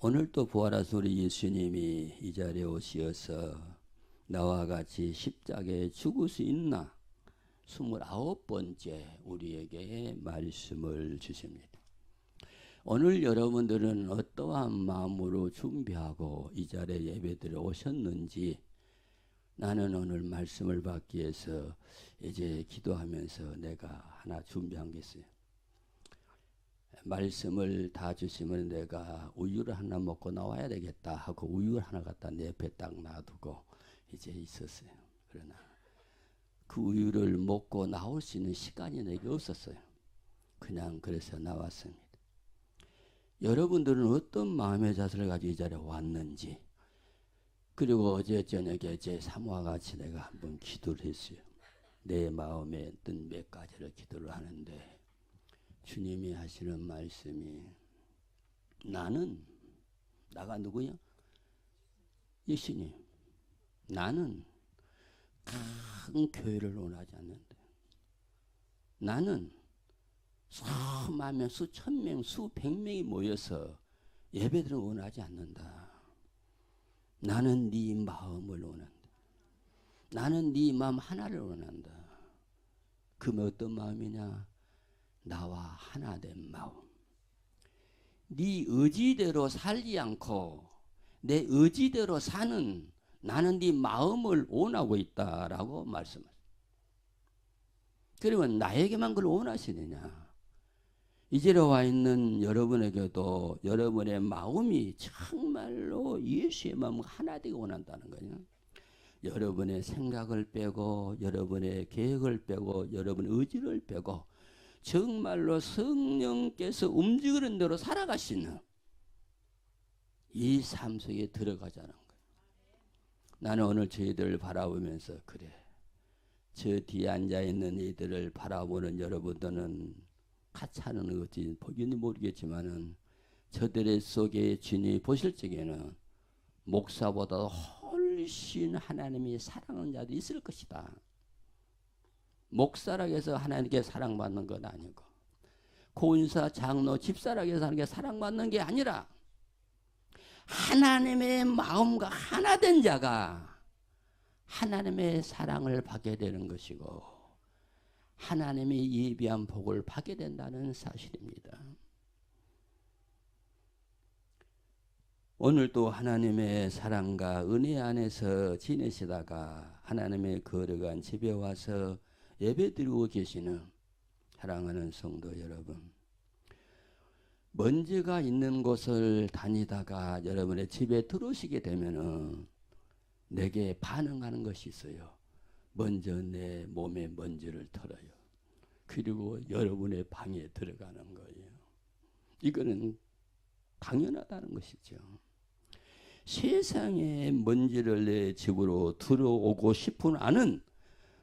오늘 또 부활하신 우리 예수님이 이 자리에 오시어서 나와 같이 십자가에 죽을 수 있나 29번째 우리에게 말씀을 주십니다. 오늘 여러분들은 어떠한 마음으로 준비하고 이 자리에 예배드려 오셨는지 나는 오늘 말씀을 받기 위해서 이제 기도하면서 내가 하나 준비한 게 있어요. 말씀을 다 주시면 내가 우유를 하나 먹고 나와야 되겠다 하고 우유를 하나 갖다 내 옆에 딱 놔두고 이제 있었어요. 그러나 그 우유를 먹고 나올 수 있는 시간이 내게 없었어요. 그냥 그래서 나왔습니다. 여러분들은 어떤 마음의 자세를 가지고 이 자리에 왔는지, 그리고 어제 저녁에 제 사모와 같이 내가 한번 기도를 했어요. 내 마음에 뜬 몇 가지를 기도를 하는데 주님이 하시는 말씀이, 나가 누구야? 예수님. 나는 큰 교회를 원하지 않는다. 나는 수만 명, 수천 명, 수백 명이 모여서 예배들을 원하지 않는다. 나는 네 마음을 원한다. 나는 네 마음 하나를 원한다. 그러면 어떤 마음이냐? 나와 하나 된 마음. 네 의지대로 살지 않고 내 의지대로 사는 나는 네 마음을 원하고 있다라고 말씀하셨어요. 그러면 나에게만 그걸 원하시느냐? 이제로 와 있는 여러분에게도 여러분의 마음이 정말로 예수의 마음 하나 되게 원한다는 거예요. 여러분의 생각을 빼고 여러분의 계획을 빼고 여러분의 의지를 빼고 정말로 성령께서 움직이는 대로 살아가시는 이 삶 속에 들어가자는 거예요. 나는 오늘 저희들을 바라보면서 그래, 저 뒤에 앉아있는 이들을 바라보는 여러분들은 가차는 어찌 보기는 모르겠지만은 저들의 속에 주님이 보실 적에는 목사보다 훨씬 하나님이 사랑하는 자들이 있을 것이다. 목사라고 해서 하나님께 사랑받는 건 아니고, 고은사, 장로, 집사라고 해서 하나님께 사랑받는 게 아니라 하나님의 마음과 하나 된 자가 하나님의 사랑을 받게 되는 것이고 하나님의 예비한 복을 받게 된다는 사실입니다. 오늘도 하나님의 사랑과 은혜 안에서 지내시다가 하나님의 거룩한 집에 와서 예배드리고 계시는 사랑하는 성도 여러분, 먼지가 있는 곳을 다니다가 여러분의 집에 들어오시게 되면은 내게 반응하는 것이 있어요. 먼저 내 몸에 먼지를 털어요. 그리고 여러분의 방에 들어가는 거예요. 이거는 당연하다는 것이죠. 세상에 먼지를 내 집으로 들어오고 싶은 않은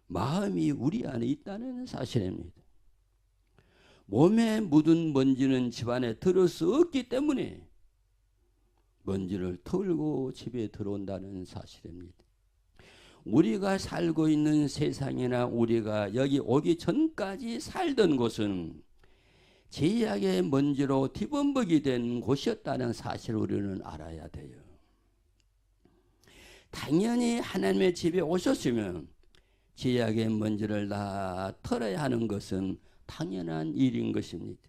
마음이 우리 안에 있다는 사실입니다. 몸에 묻은 먼지는 집안에 들을 수 없기 때문에 먼지를 털고 집에 들어온다는 사실입니다. 우리가 살고 있는 세상이나 우리가 여기 오기 전까지 살던 곳은 죄악의 먼지로 뒤범벅이 된 곳이었다는 사실을 우리는 알아야 돼요. 당연히 하나님의 집에 오셨으면 죄악의 먼지를 다 털어야 하는 것은 당연한 일인 것입니다.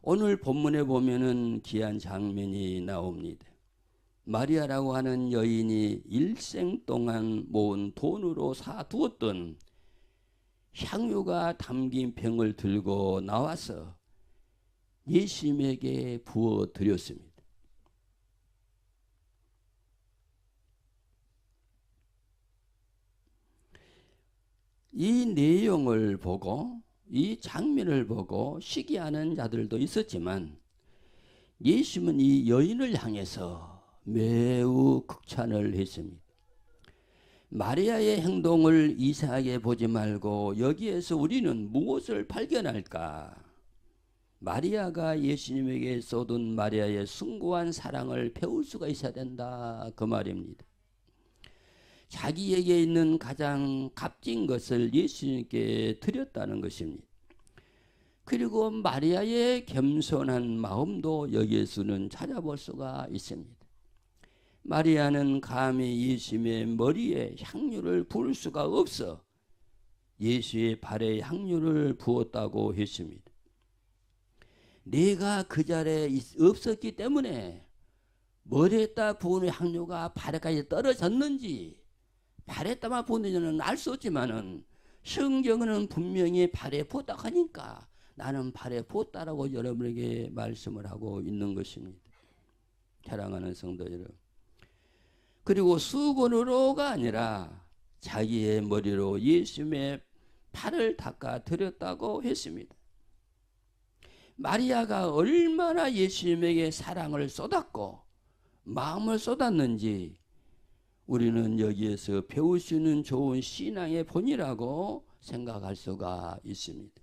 오늘 본문에 보면은 귀한 장면이 나옵니다. 마리아라고 하는 여인이 일생 동안 모은 돈으로 사두었던 향유가 담긴 병을 들고 나와서 예수님에게 부어 드렸습니다. 이 내용을 보고 이 장면을 보고 시기하는 자들도 있었지만 예수님은 이 여인을 향해서 매우 극찬을 했습니다. 마리아의 행동을 이상하게 보지 말고 여기에서 우리는 무엇을 발견할까? 마리아가 예수님에게 쏟은 마리아의 숭고한 사랑을 배울 수가 있어야 된다, 그 말입니다. 자기에게 있는 가장 값진 것을 예수님께 드렸다는 것입니다. 그리고 마리아의 겸손한 마음도 여기에서는 찾아볼 수가 있습니다. 마리아는 감히 예수님의 머리에 향유를 부을 수가 없어 예수의 발에 향유를 부었다고 했습니다. 내가 그 자리에 없었기 때문에 머리에다 부은 향유가 발에까지 떨어졌는지 발에다만 부었는지는 알 수 없지만은 성경은 분명히 발에 부었다고 하니까 나는 발에 부었다라고 여러분에게 말씀을 하고 있는 것입니다. 사랑하는 성도 여러분. 그리고 수건으로가 아니라 자기의 머리로 예수님의 발을 닦아 드렸다고 했습니다. 마리아가 얼마나 예수님에게 사랑을 쏟았고 마음을 쏟았는지 우리는 여기에서 배울 수 있는 좋은 신앙의 본이라고 생각할 수가 있습니다.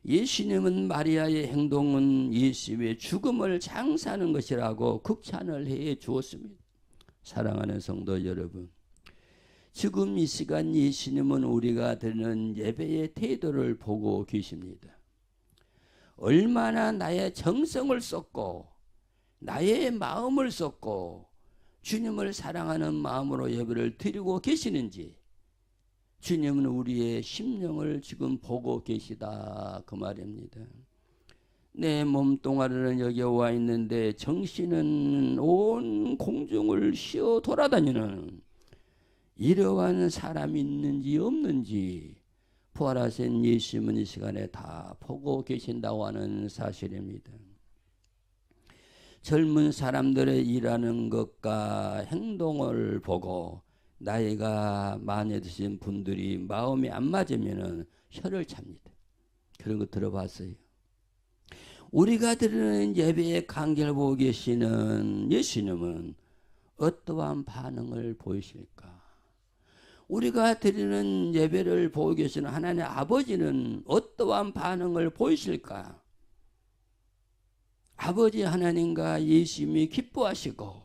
예수님은 마리아의 행동은 예수님의 죽음을 장사하는 것이라고 극찬을 해 주었습니다. 사랑하는 성도 여러분, 지금 이 시간 예수님은 우리가 드리는 예배의 태도를 보고 계십니다. 얼마나 나의 정성을 쏟고 나의 마음을 쏟고 주님을 사랑하는 마음으로 예배를 드리고 계시는지 주님은 우리의 심령을 지금 보고 계시다 그 말입니다. 내 몸뚱아리는 여기 와 있는데 정신은 온 공중을 쉬어 돌아다니는 이러한 사람이 있는지 없는지 부활하신 예수님은 이 시간에 다 보고 계신다고 하는 사실입니다. 젊은 사람들의 일하는 것과 행동을 보고 나이가 많이 드신 분들이 마음이 안 맞으면 혀를 찹니다. 그런 거 들어봤어요. 우리가 드리는 예배의 간격을 보고 계시는 예수님은 어떠한 반응을 보이실까? 우리가 드리는 예배를 보고 계시는 하나님 아버지는 어떠한 반응을 보이실까? 아버지 하나님과 예수님이 기뻐하시고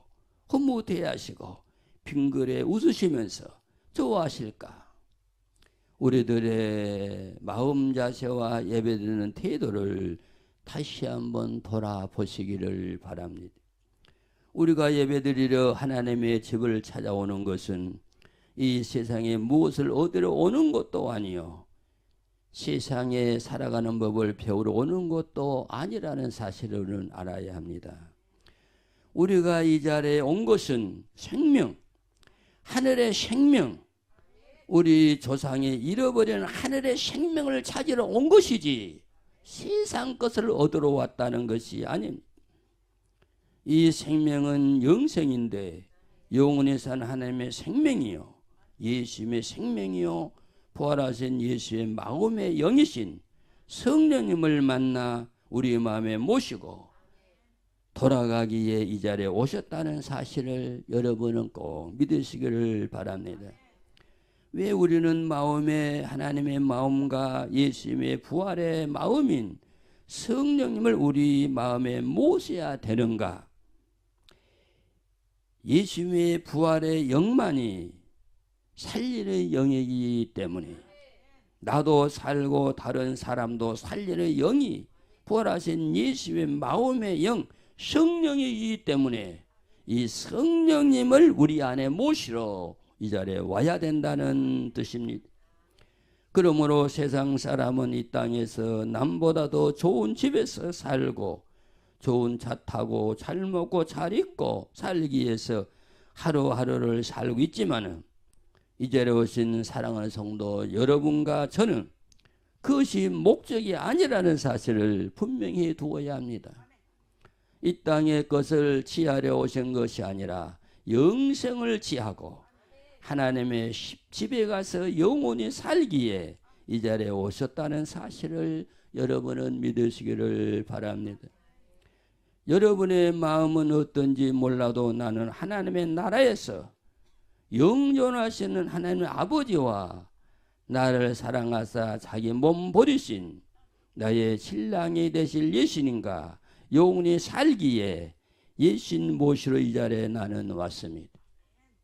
흐뭇해하시고 빙그레 웃으시면서 좋아하실까? 우리들의 마음 자세와 예배드리는 태도를 다시 한번 돌아보시기를 바랍니다. 우리가 예배드리려 하나님의 집을 찾아오는 것은 이 세상에 무엇을 얻으러 오는 것도 아니요 세상에 살아가는 법을 배우러 오는 것도 아니라는 사실을 알아야 합니다. 우리가 이 자리에 온 것은 생명, 하늘의 생명, 우리 조상이 잃어버린 하늘의 생명을 찾으러 온 것이지 세상 것을 얻으러 왔다는 것이 아닙니다. 이 생명은 영생인데 영원히 사는 하나님의 생명이요 예수님의 생명이요 부활하신 예수의 마음의 영이신 성령님을 만나 우리 마음에 모시고 돌아가기에 이 자리에 오셨다는 사실을 여러분은 꼭 믿으시기를 바랍니다. 왜 우리는 마음에 하나님의 마음과 예수님의 부활의 마음인 성령님을 우리 마음에 모셔야 되는가? 예수님의 부활의 영만이 살리는 영이기 때문에 나도 살고 다른 사람도 살리는 영이 부활하신 예수의 마음의 영 성령이기 때문에 이 성령님을 우리 안에 모시러 이 자리에 와야 된다는 뜻입니다. 그러므로 세상 사람은 이 땅에서 남보다도 좋은 집에서 살고 좋은 차 타고 잘 먹고 잘 입고 살기 위해서 하루하루를 살고 있지만은 이 자리에 오신 사랑하는 성도 여러분과 저는 그것이 목적이 아니라는 사실을 분명히 두어야 합니다. 이 땅의 것을 취하려 오신 것이 아니라 영생을 취하고 하나님의 집에 가서 영원히 살기에 이 자리에 오셨다는 사실을 여러분은 믿으시기를 바랍니다. 여러분의 마음은 어떤지 몰라도 나는 하나님의 나라에서 영존하시는 하나님의 아버지와 나를 사랑하사 자기 몸 버리신 나의 신랑이 되실 예수님과 영원히 살기에 예수님 모시러 이 자리에 나는 왔습니다.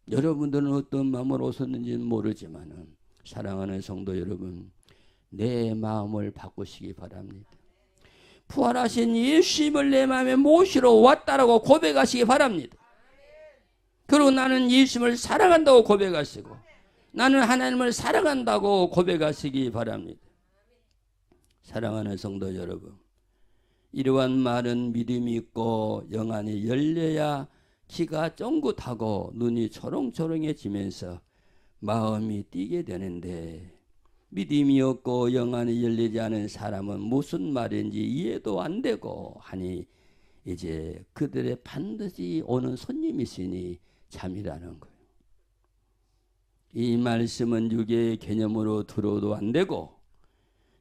여러분들은 어떤 마음으로 오셨는지는 모르지만 사랑하는 성도 여러분, 내 마음을 바꾸시기 바랍니다. 부활하신 예수님을 내 마음에 모시러 왔다라고 고백하시기 바랍니다. 그리고 나는 예수님을 사랑한다고 고백하시고 나는 하나님을 사랑한다고 고백하시기 바랍니다. 사랑하는 성도 여러분, 이러한 많은 믿음이 있고 영안이 열려야 귀가 쫑긋하고 눈이 초롱초롱해지면서 마음이 뛰게 되는데, 믿음이 없고 영안이 열리지 않은 사람은 무슨 말인지 이해도 안 되고 하니 이제 그들의 반드시 오는 손님이 있으니 잠이라는 거예요. 이 말씀은 육의 개념으로 들어도 안 되고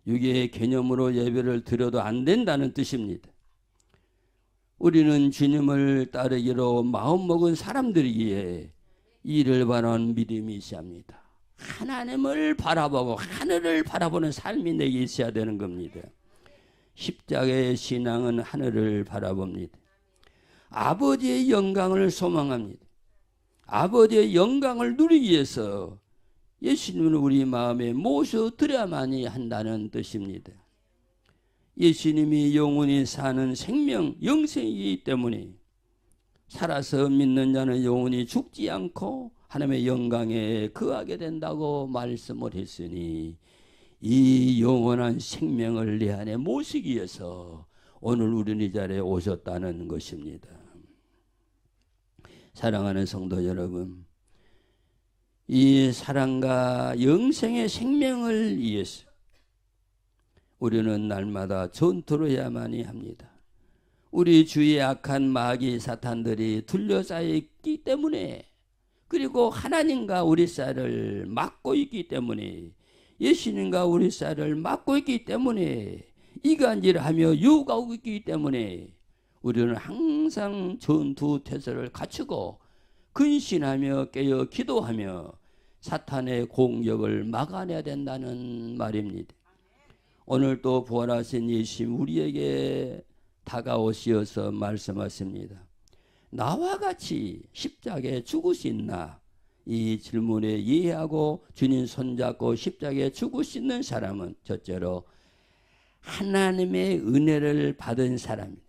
육의 개념으로 예배를 드려도 안 된다는 뜻입니다. 우리는 주님을 따르기로 마음먹은 사람들이기에 이를 바라는 믿음이 있어야 합니다. 하나님을 바라보고 하늘을 바라보는 삶이 내게 있어야 되는 겁니다. 십자가의 신앙은 하늘을 바라봅니다. 아버지의 영광을 소망합니다. 아버지의 영광을 누리기 위해서 예수님을 우리 마음에 모셔드려야만이 한다는 뜻입니다. 예수님이 영원히 사는 생명, 영생이기 때문에 살아서 믿는 자는 영원히 죽지 않고 하나님의 영광에 거하게 된다고 말씀을 했으니 이 영원한 생명을 내 안에 모시기 위해서 오늘 우리는 이 자리에 오셨다는 것입니다. 사랑하는 성도 여러분, 이 사랑과 영생의 생명을 위해서 우리는 날마다 전투를 해야만이 합니다. 우리 주위에 악한 마귀 사탄들이 둘러싸여 있기 때문에, 그리고 하나님과 우리 사이를 막고 있기 때문에, 예수님과 우리 사이를 막고 있기 때문에, 이간질하며 유혹하고 있기 때문에 우리는 항상 전투 태세를 갖추고 근신하며 깨어 기도하며 사탄의 공격을 막아내야 된다는 말입니다. 오늘 또 부활하신 예수님 우리에게 다가오시어서 말씀하십니다. 나와 같이 십자가에 죽을 수 있나? 이 질문에 이해하고 주님 손잡고 십자가에 죽을 수 있는 사람은 첫째로 하나님의 은혜를 받은 사람입니다.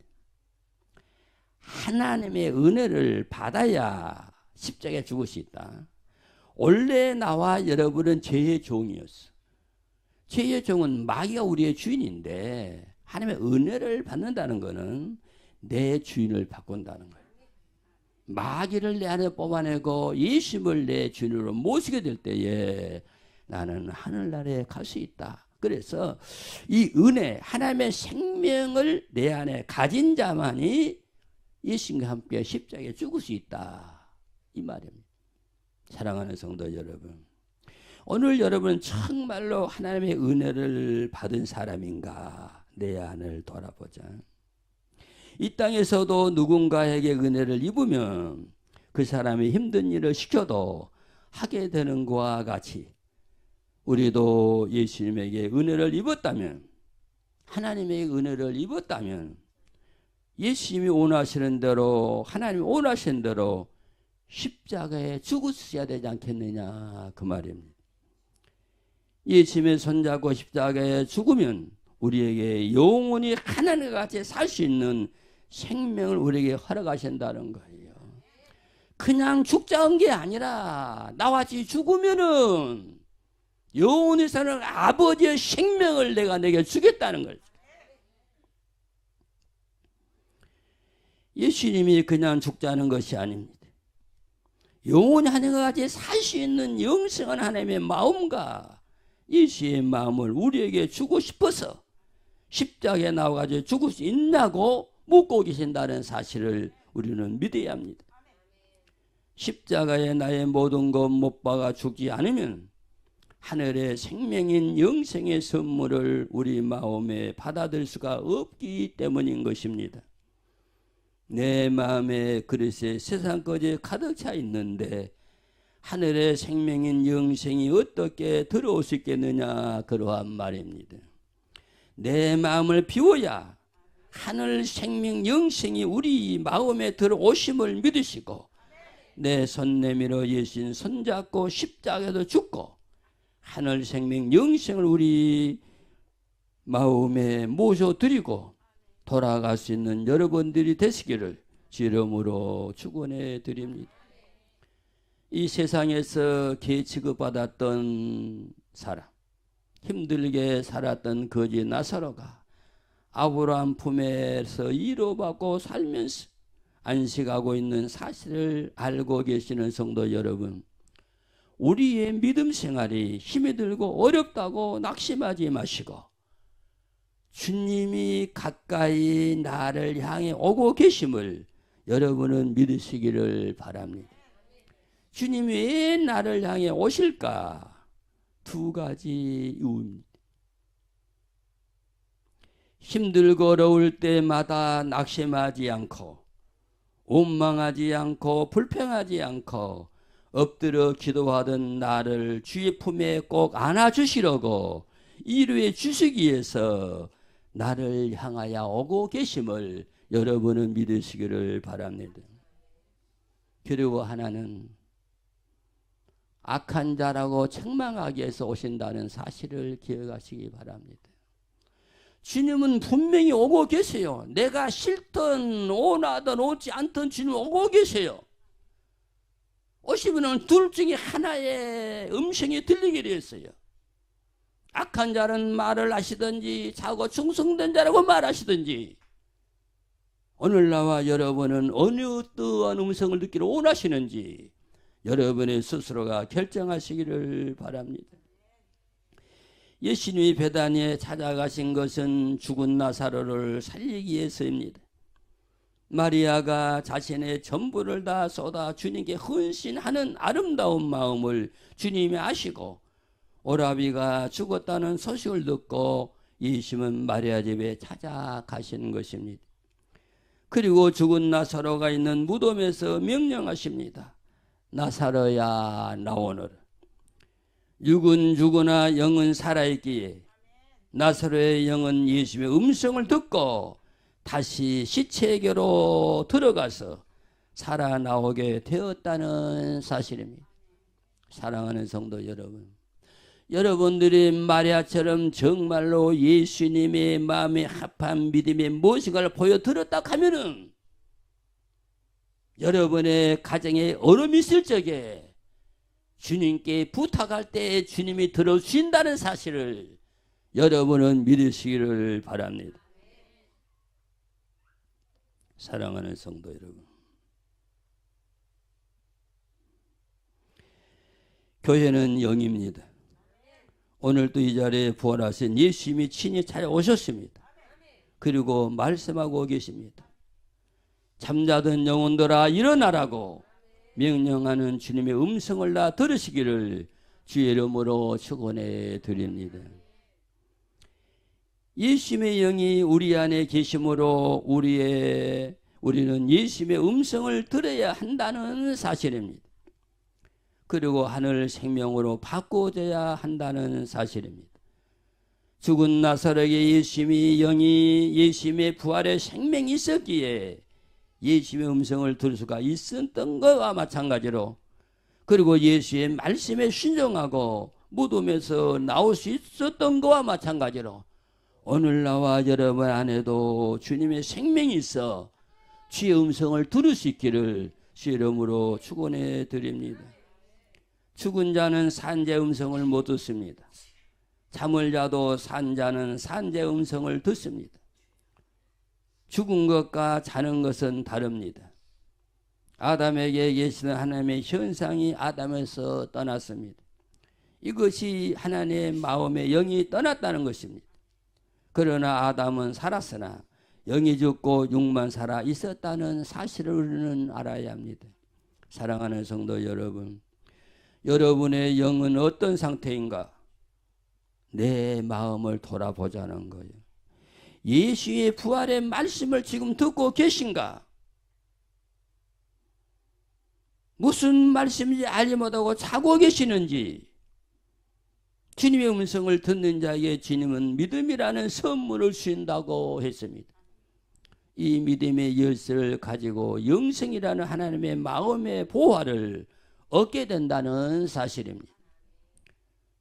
하나님의 은혜를 받아야 십자가에 죽을 수 있다. 원래 나와 여러분은 죄의 종이었어. 죄의 종은 마귀가 우리의 주인인데, 하나님의 은혜를 받는다는 것은 내 주인을 바꾼다는 거예요. 마귀를 내 안에 뽑아내고 예수님을 내 주인으로 모시게 될 때에 나는 하늘나라에 갈 수 있다. 그래서 이 은혜, 하나님의 생명을 내 안에 가진 자만이 예수님과 함께 십자가에 죽을 수 있다. 이 말입니다. 사랑하는 성도 여러분, 오늘 여러분은 정말로 하나님의 은혜를 받은 사람인가? 내 안을 돌아보자. 이 땅에서도 누군가에게 은혜를 입으면 그 사람이 힘든 일을 시켜도 하게 되는 것과 같이 우리도 예수님에게 은혜를 입었다면, 하나님의 은혜를 입었다면 예수님이 원하시는 대로, 하나님이 원하시는 대로 십자가에 죽으셔야 되지 않겠느냐, 그 말입니다. 예수님의 손잡고 십자가에 죽으면 우리에게 영원히 하나님과 같이 살 수 있는 생명을 우리에게 허락하신다는 거예요. 그냥 죽자는 게 아니라 나와 같이 죽으면은 영원히 사는 아버지의 생명을 내게 주겠다는 거죠. 예수님이 그냥 죽자는 것이 아닙니다. 영원히 하나님과 같이 살 수 있는 영생한 하나님의 마음과 예수의 마음을 우리에게 주고 싶어서 십자가에 나와가지고 죽을 수 있냐고 묻고 계신다는 사실을 우리는 믿어야 합니다. 십자가에 나의 모든 것 못 박아 죽지 않으면 하늘의 생명인 영생의 선물을 우리 마음에 받아들일 수가 없기 때문인 것입니다. 내 마음에 그릇에 세상 것이 가득 차 있는데 하늘의 생명인 영생이 어떻게 들어올 수 있겠느냐, 그러한 말입니다. 내 마음을 비워야 하늘 생명 영생이 우리 마음에 들어오심을 믿으시고, 내 손 내밀어 예수님 손잡고 십자가에도 죽고 하늘 생명 영생을 우리 마음에 모셔드리고 돌아갈 수 있는 여러분들이 되시기를 주름으로 축원해 드립니다. 이 세상에서 개 취급받았던 사람, 힘들게 살았던 거지 나사로가 아브라함 품에서 위로받고 살면서 안식하고 있는 사실을 알고 계시는 성도 여러분, 우리의 믿음 생활이 힘이 들고 어렵다고 낙심하지 마시고 주님이 가까이 나를 향해 오고 계심을 여러분은 믿으시기를 바랍니다. 주님이 왜 나를 향해 오실까? 두 가지 이유입니다. 힘들고 어려울 때마다 낙심하지 않고 원망하지 않고 불평하지 않고 엎드려 기도하던 나를 주의 품에 꼭 안아주시려고 이루어 주시기 위해서 나를 향하여 오고 계심을 여러분은 믿으시기를 바랍니다. 그리고 하나는 악한 자라고 책망하기 위해서 오신다는 사실을 기억하시기 바랍니다. 주님은 분명히 오고 계세요. 내가 싫든 원하든 오지 않든 주님 오고 계세요. 오시면은 둘 중에 하나의 음성이 들리게 되었어요. 악한 자는 말을 하시든지 자고 충성된 자라고 말하시든지, 오늘 나와 여러분은 어느 어떠한 음성을 듣기를 원하시는지 여러분의 스스로가 결정하시기를 바랍니다. 예수님이 베다니에 찾아가신 것은 죽은 나사로를 살리기 위해서입니다. 마리아가 자신의 전부를 다 쏟아 주님께 헌신하는 아름다운 마음을 주님이 아시고 오라비가 죽었다는 소식을 듣고 예수님은 마리아 집에 찾아가시는 것입니다. 그리고 죽은 나사로가 있는 무덤에서 명령하십니다. 나사로야 나오너라. 육은 죽으나 영은 살아있기에 나사로의 영은 예수님의 음성을 듣고 다시 시체에게로 들어가서 살아나오게 되었다는 사실입니다. 사랑하는 성도 여러분, 여러분들이 마리아처럼 정말로 예수님의 마음에 합한 믿음의 무엇인가를 보여드렸다 하면은 여러분의 가정에 어려움이 있을 적에 주님께 부탁할 때 주님이 들어주신다는 사실을 여러분은 믿으시기를 바랍니다. 사랑하는 성도 여러분, 교회는 영입니다. 오늘도 이 자리에 부활하신 예수님이 친히 찾아오셨습니다. 그리고 말씀하고 계십니다. 잠자던 영혼들아 일어나라고 명령하는 주님의 음성을 다 들으시기를 주의 이름으로 축원해 드립니다. 예수님의 영이 우리 안에 계심으로 우리는 예수님의 음성을 들어야 한다는 사실입니다. 그리고 하늘 생명으로 바꿔줘야 한다는 사실입니다. 죽은 나사로에게 예수님의 영이 예수님의 부활의 생명이 있었기에 예수님의 음성을 들을 수가 있었던 것과 마찬가지로, 그리고 예수의 말씀에 순종하고 무덤에서 나올 수 있었던 것과 마찬가지로 오늘 나와 여러분 안에도 주님의 생명이 있어 주의 음성을 들을 수 있기를 주의 이름으로 축원해 드립니다. 죽은 자는 산자의 음성을 못 듣습니다. 잠을 자도 산자는 산자의 음성을 듣습니다. 죽은 것과 자는 것은 다릅니다. 아담에게 계시는 하나님의 현상이 아담에서 떠났습니다. 이것이 하나님의 마음의 영이 떠났다는 것입니다. 그러나 아담은 살았으나 영이 죽고 육만 살아 있었다는 사실을 우리는 알아야 합니다. 사랑하는 성도 여러분, 여러분의 영은 어떤 상태인가? 내 마음을 돌아보자는 거예요. 예수의 부활의 말씀을 지금 듣고 계신가? 무슨 말씀인지 알지 못하고 자고 계시는지, 주님의 음성을 듣는 자에게 주님은 믿음이라는 선물을 주신다고 했습니다. 이 믿음의 열쇠를 가지고 영생이라는 하나님의 마음의 보화를 얻게 된다는 사실입니다.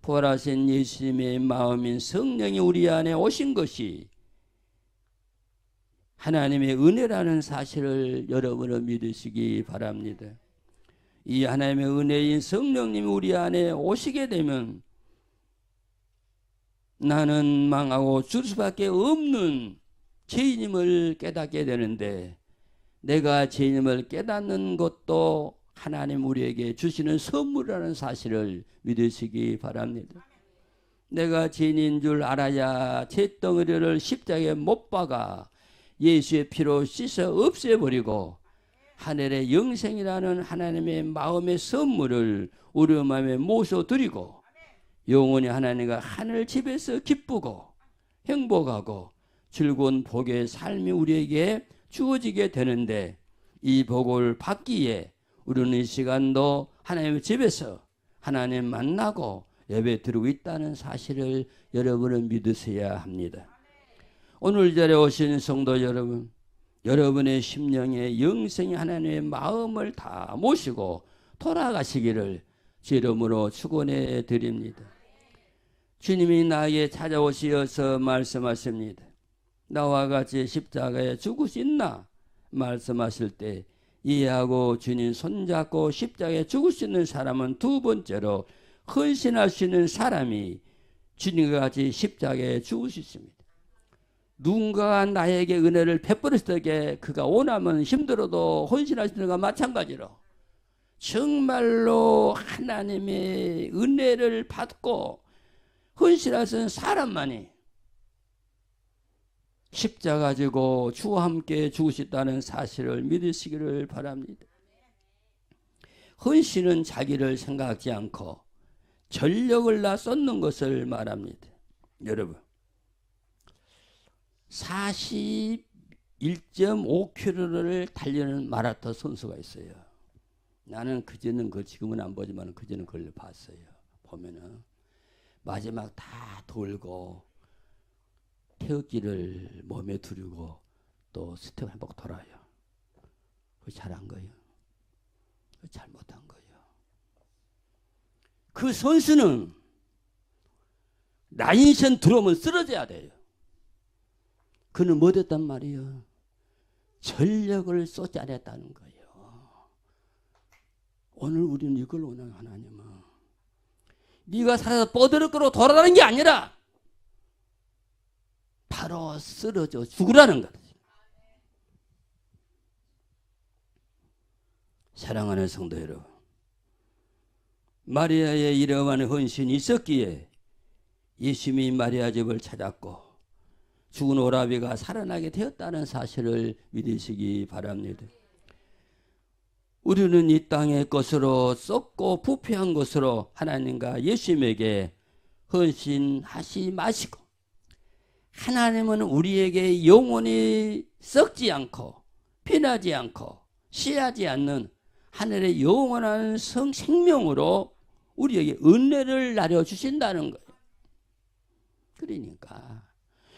부활하신 예수님의 마음인 성령이 우리 안에 오신 것이 하나님의 은혜라는 사실을 여러분은 믿으시기 바랍니다. 이 하나님의 은혜인 성령님이 우리 안에 오시게 되면 나는 망하고 줄 수밖에 없는 죄인임을 깨닫게 되는데, 내가 죄인임을 깨닫는 것도 하나님 우리에게 주시는 선물이라는 사실을 믿으시기 바랍니다. 내가 죄인인 줄 알아야 죄덩어리를 십자가에 못 박아 예수의 피로 씻어 없애버리고 하늘의 영생이라는 하나님의 마음의 선물을 우리 마음에 모셔드리고 영원히 하나님과 하늘 집에서 기쁘고 행복하고 즐거운 복의 삶이 우리에게 주어지게 되는데, 이 복을 받기에 우리는 이 시간도 하나님의 집에서 하나님 만나고 예배 드리고 있다는 사실을 여러분은 믿으셔야 합니다. 오늘 이 자리에 오신 성도 여러분, 여러분의 심령에 영생의 하나님의 마음을 다 모시고 돌아가시기를 주 이름으로 축원해 드립니다. 주님이 나에게 찾아오시어서 말씀하십니다. 나와 같이 십자가에 죽을 수 있나 말씀하실 때 이해하고 주님 손잡고 십자가에 죽을 수 있는 사람은 두 번째로 헌신할 수 있는 사람이 주님과 같이 십자가에 죽을 수 있습니다. 누군가가 나에게 은혜를 베풀었을 때 그가 원하면 힘들어도 헌신할 수 있는 것과 마찬가지로 정말로 하나님의 은혜를 받고 헌신하신 사람만이 십자가 지고 주와 함께 죽으셨다는 사실을 믿으시기를 바랍니다. 헌신은 자기를 생각하지 않고 전력을 다 쏟는 것을 말합니다. 여러분, 41.5km를 달리는 마라톤 선수가 있어요. 나는 그전은 지금은 안 보지만 그전은 그걸 봤어요. 보면은 마지막 다 돌고 태극기를 몸에 두르고 또 스텝 한번 돌아요. 그거 잘한 거예요. 그거 잘못한 거예요. 그 선수는 라인선 들어오면 쓰러져야 돼요. 그는 뭐 됐단 말이에요? 전력을 쏟지 않았다는 거예요. 오늘 우리는 이걸 원하는 하나님은 네가 살아서 뻗어럭거리고 돌아다니는 게 아니라 바로 쓰러져 죽으라는 거예요. 사랑하는 성도 여러분, 마리아의 이러한 헌신이 있었기에 예수님이 마리아 집을 찾았고 죽은 오라비가 살아나게 되었다는 사실을 믿으시기 바랍니다. 우리는 이 땅의 것으로 썩고 부패한 것으로 하나님과 예수님에게 헌신하지 마시고, 하나님은 우리에게 영원히 썩지 않고 피나지 않고 씨하지 않는 하늘의 영원한 생명으로 우리에게 은혜를 나눠주신다는 거예요. 그러니까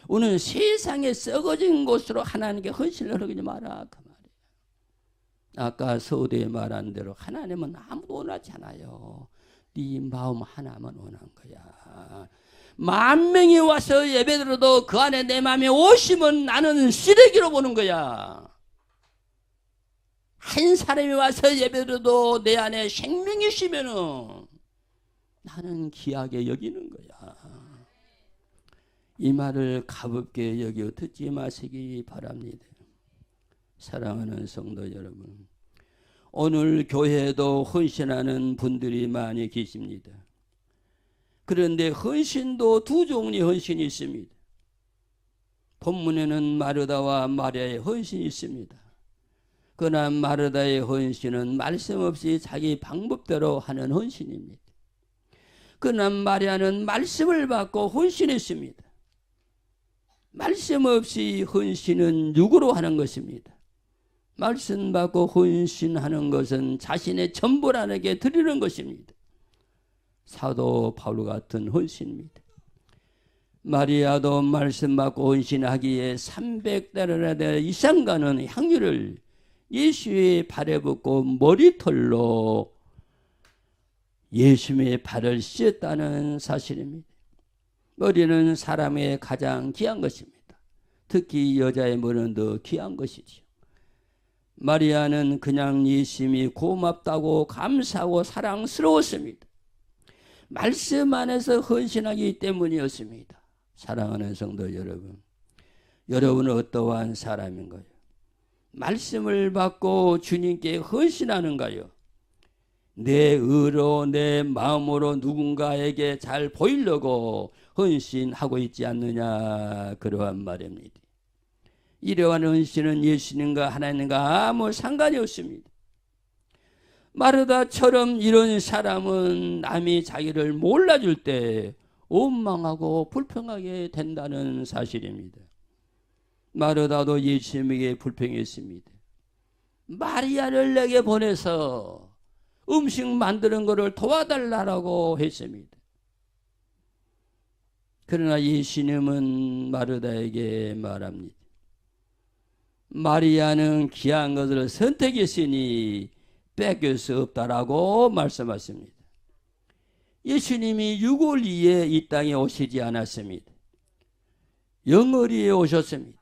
오늘 세상에 썩어진 곳으로 하나님께 헌신을 하지 마라 그 말이에요. 아까 서두에 말한 대로 하나님은 아무도 원하지 않아요. 네 마음 하나만 원한 거야. 10,000명이 와서 예배드려도 그 안에 내 마음에 오시면 나는 쓰레기로 보는 거야. 한 사람이 와서 예배드려도 내 안에 생명이시면은 나는 귀하게 여기는 거야. 이 말을 가볍게 여겨 듣지 마시기 바랍니다. 사랑하는 성도 여러분, 오늘 교회에도 헌신하는 분들이 많이 계십니다. 그런데 헌신도 두 종류의 헌신이 있습니다. 본문에는 마르다와 마리아의 헌신이 있습니다. 그러나 마르다의 헌신은 말씀 없이 자기 방법대로 하는 헌신입니다. 그러나 마리아는 말씀을 받고 헌신했습니다. 말씀 없이 헌신은 육으로 하는 것입니다. 말씀 받고 헌신하는 것은 자신의 전부라에게 드리는 것입니다. 사도 바울 같은 헌신입니다. 마리아도 말씀 받고 헌신하기에 300달러 이상 가는 향유를 예수의 발에 붓고 머리털로 예수님의 발을 씻었다는 사실입니다. 머리는 사람의 가장 귀한 것입니다. 특히 여자의 머리는 더 귀한 것이지요. 마리아는 그냥 예수님이 고맙다고 감사하고 사랑스러웠습니다. 말씀 안에서 헌신하기 때문이었습니다. 사랑하는 성도 여러분, 여러분은 어떠한 사람인가요? 말씀을 받고 주님께 헌신하는가요? 내 의로 내 마음으로 누군가에게 잘 보이려고 헌신하고 있지 않느냐, 그러한 말입니다. 이러한 헌신은 예수님과 하나님과 아무 상관이 없습니다. 마르다처럼 이런 사람은 남이 자기를 몰라줄 때 원망하고 불평하게 된다는 사실입니다. 마르다도 예수님에게 불평했습니다. 마리아를 내게 보내서 음식 만드는 것을 도와달라고 했습니다. 그러나 예수님은 마르다에게 말합니다. 마리아는 귀한 것을 선택했으니 뺏길 수 없다라고 말씀하십니다. 예수님이 6월 2에 이 땅에 오시지 않았습니다. 영어리에 오셨습니다.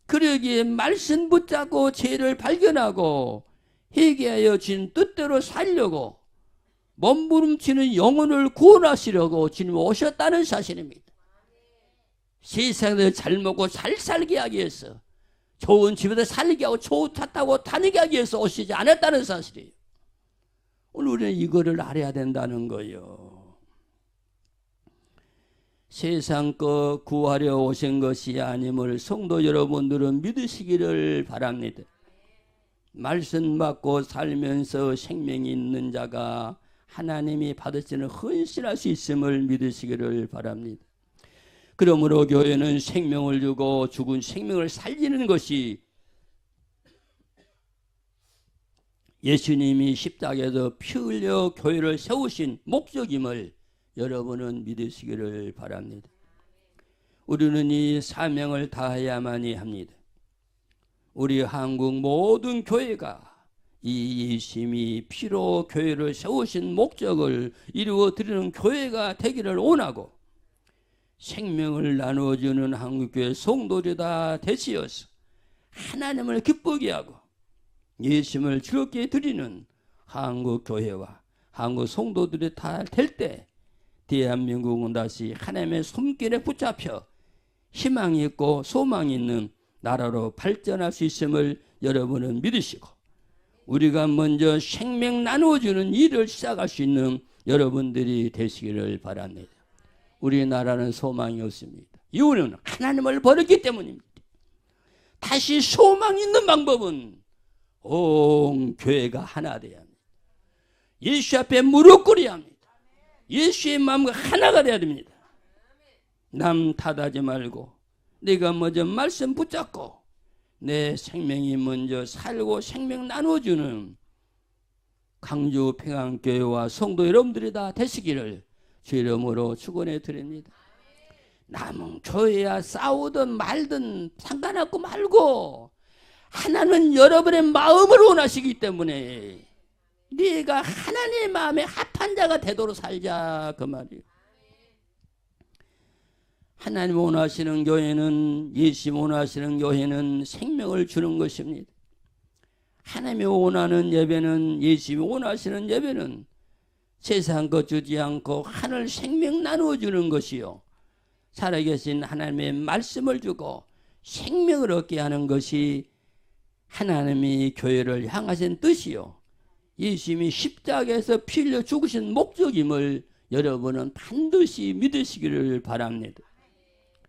그러기에 말씀 붙잡고 죄를 발견하고 회개하여 주님 뜻대로 살려고 몸부림치는 영혼을 구원하시려고 주님 오셨다는 사실입니다. 세상에서 잘 먹고 잘 살게 하기 위해서, 좋은 집에서 살게 하고 좋은 차 타고 다니게 하기 위해서 오시지 않았다는 사실이에요. 오늘 우리는 이거를 알아야 된다는 거예요. 세상 거 구하려 오신 것이 아님을 성도 여러분들은 믿으시기를 바랍니다. 말씀 받고 살면서 생명이 있는 자가 하나님이 받으시는 헌신할 수 있음을 믿으시기를 바랍니다. 그러므로 교회는 생명을 주고 죽은 생명을 살리는 것이 예수님이 십자가에서 피 흘려 교회를 세우신 목적임을 여러분은 믿으시기를 바랍니다. 우리는 이 사명을 다해야만이 합니다. 우리 한국 모든 교회가 이 예수님이 피로 교회를 세우신 목적을 이루어 드리는 교회가 되기를 원하고, 생명을 나누어주는 한국교회 성도들이 다 되시어서 하나님을 기쁘게 하고 예수님을 즐겁게 드리는 한국교회와 한국 성도들이 다 될 때 대한민국은 다시 하나님의 손길에 붙잡혀 희망이 있고 소망이 있는 나라로 발전할 수 있음을 여러분은 믿으시고, 우리가 먼저 생명 나누어주는 일을 시작할 수 있는 여러분들이 되시기를 바랍니다. 우리나라는 소망이 없습니다. 이유는 하나님을 버렸기 때문입니다. 다시 소망 있는 방법은 온 교회가 하나 되어야 합니다. 예수 앞에 무릎 꿇어야 합니다. 예수의 마음과 하나가 되어야 됩니다. 남 탓하지 말고 내가 먼저 말씀 붙잡고 내 생명이 먼저 살고 생명 나눠주는 강주 평안교회와 성도 여러분들이 다 되시기를 주 이름으로 축원해 드립니다. 남은 교회야 싸우든 말든 상관없고 말고 하나님은 여러분의 마음을 원하시기 때문에 네가 하나님의 마음에 합한 자가 되도록 살자, 그 말이에요. 하나님 원하시는 교회는, 예수님 원하시는 교회는 생명을 주는 것입니다. 하나님이 원하는 예배는, 예수님이 원하시는 예배는 세상 것 주지 않고 하늘 생명 나누어 주는 것이요, 살아계신 하나님의 말씀을 주고 생명을 얻게 하는 것이 하나님이 교회를 향하신 뜻이요, 예수님이 십자가에서 피 흘려 죽으신 목적임을 여러분은 반드시 믿으시기를 바랍니다.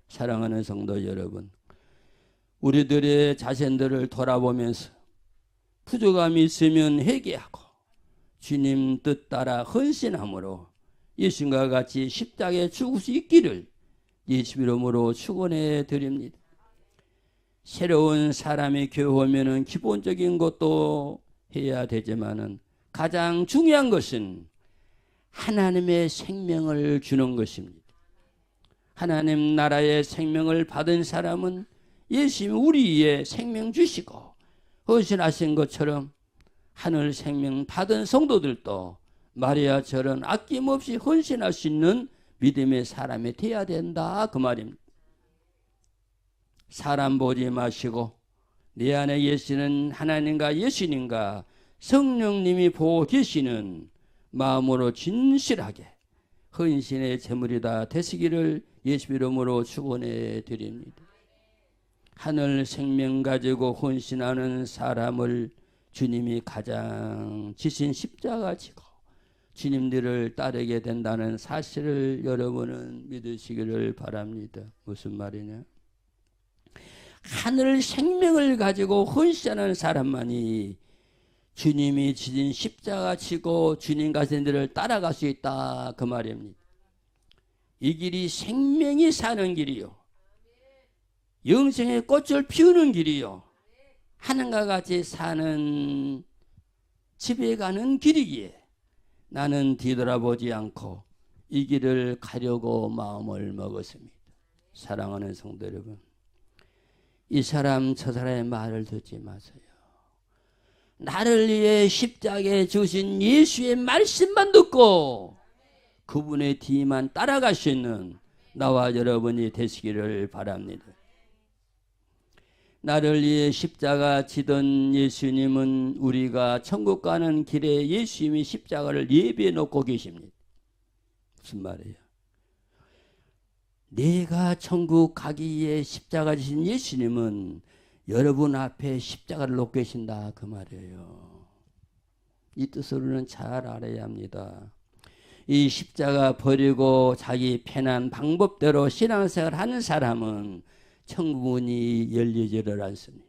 사랑하는 성도 여러분, 우리들의 자신들을 돌아보면서 부족함이 있으면 회개하고 주님 뜻 따라 헌신함으로 예수님과 같이 십자가에 죽을 수 있기를 예수 이름으로 축원해 드립니다. 새로운 사람이 교회 오면은 기본적인 것도 해야 되지만은 가장 중요한 것은 하나님의 생명을 주는 것입니다. 하나님 나라의 생명을 받은 사람은 예수님이 우리의 생명 주시고 헌신하신 것처럼 하늘 생명 받은 성도들도 마리아처럼 아낌없이 헌신할 수 있는 믿음의 사람이 되어야 된다 그 말입니다. 사람 보지 마시고 내 안에 계시는 하나님과 예수님과 성령님이 보고 계시는 마음으로 진실하게 헌신의 제물이다 되시기를 예수 이름으로 축원해 드립니다. 하늘 생명 가지고 헌신하는 사람을 주님이 가장 지신 십자가 지고 주님들을 따르게 된다는 사실을 여러분은 믿으시기를 바랍니다. 무슨 말이냐? 하늘 생명을 가지고 헌신하는 사람만이 주님이 지신 십자가 지고 주님 가신 데를 따라갈 수 있다 그 말입니다. 이 길이 생명이 사는 길이요, 영생의 꽃을 피우는 길이요, 하늘과 같이 사는 집에 가는 길이기에 나는 뒤돌아보지 않고 이 길을 가려고 마음을 먹었습니다. 사랑하는 성도 여러분, 이 사람 저 사람의 말을 듣지 마세요. 나를 위해 십자가에 주신 예수의 말씀만 듣고 그분의 뒤만 따라갈 수 있는 나와 여러분이 되시기를 바랍니다. 나를 위해 십자가 지던 예수님은 우리가 천국 가는 길에 예수님이 십자가를 예비해 놓고 계십니다. 무슨 말이에요? 내가 천국 가기 위해 십자가 지신 예수님은 여러분 앞에 십자가를 놓고 계신다 그 말이에요. 이 뜻을 우리는 잘 알아야 합니다. 이 십자가 버리고 자기 편한 방법대로 신앙생활 하는 사람은 천국문이 열리지를 않습니다.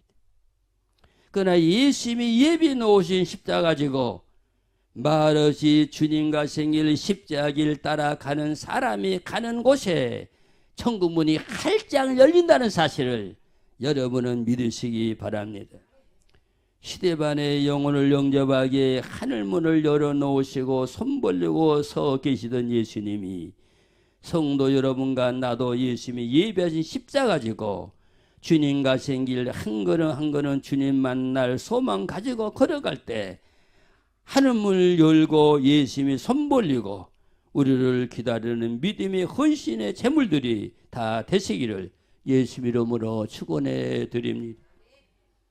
그러나 예수님이 예비 놓으신 십자가 가지고 말없이 주님과 생길 십자가를 따라가는 사람이 가는 곳에 천국문이 활짝 열린다는 사실을 여러분은 믿으시기 바랍니다. 시대반의 영혼을 영접하기에 하늘문을 열어놓으시고 손 벌리고 서 계시던 예수님이 성도 여러분과 나도 예수님이 예배하신 십자가 가지고 주님과 생길 한 걸음 한 걸음 주님 만날 소망 가지고 걸어갈 때 하늘문을 열고 예수님이 손 벌리고 우리를 기다리는 믿음의 헌신의 제물들이 다 되시기를 예수 이름으로 축원해 드립니다.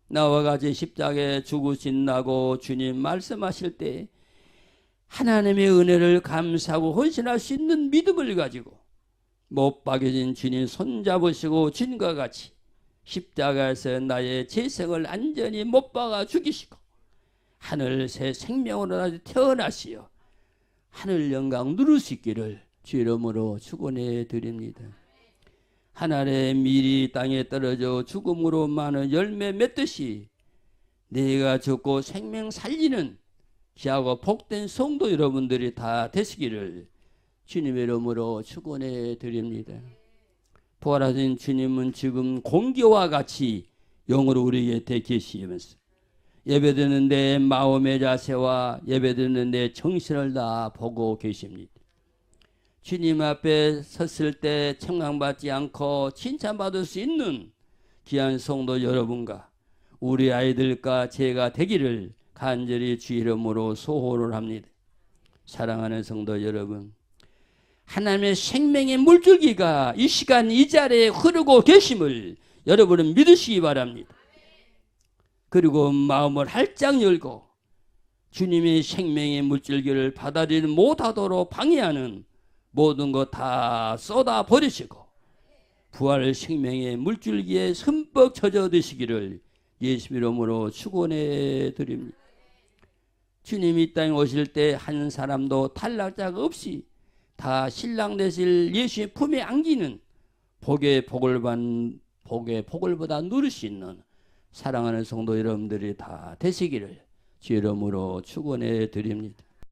나와 같이 십자가에 죽으신다고 주님 말씀하실 때 하나님의 은혜를 감사하고 헌신할 수 있는 믿음을 가지고 못 박여진 주님 손잡으시고 주님과 같이 십자가에서 나의 재생을 안전히 못 박아 죽이시고 하늘 새 생명으로 태어나시어 하늘 영광 누릴 수 있기를 주 이름으로 축원해 드립니다. 하늘의 밀이 땅에 떨어져 죽음으로 많은 열매 맺듯이 내가 죽고 생명 살리는 귀하고 복된 성도 여러분들이 다 되시기를 주님의 이름으로 축원해 드립니다. 부활하신 주님은 지금 공기와 같이 영으로 우리 곁에 계시면서 예배드리는 내 마음의 자세와 예배드리는 내 정신을 다 보고 계십니다. 주님 앞에 섰을 때 청량받지 않고 칭찬받을 수 있는 귀한 성도 여러분과 우리 아이들과 제가 되기를 간절히 주 이름으로 소원을 합니다. 사랑하는 성도 여러분, 하나님의 생명의 물줄기가 이 시간 이 자리에 흐르고 계심을 여러분은 믿으시기 바랍니다. 그리고 마음을 활짝 열고 주님의 생명의 물줄기를 받아들이지 못하도록 방해하는 모든 것 다 쏟아 버리시고 부활 생명의 물줄기에 흠뻑 젖어 드시기를 예수 이름으로 축원해 드립니다. 주님이 이 땅에 오실 때 한 사람도 탈락자가 없이 다 신랑 되실 예수의 품에 안기는 복의 복을 보다 누릴 수 있는 사랑하는 성도 여러분들이 다 되시기를 주 이름으로 축원해 드립니다.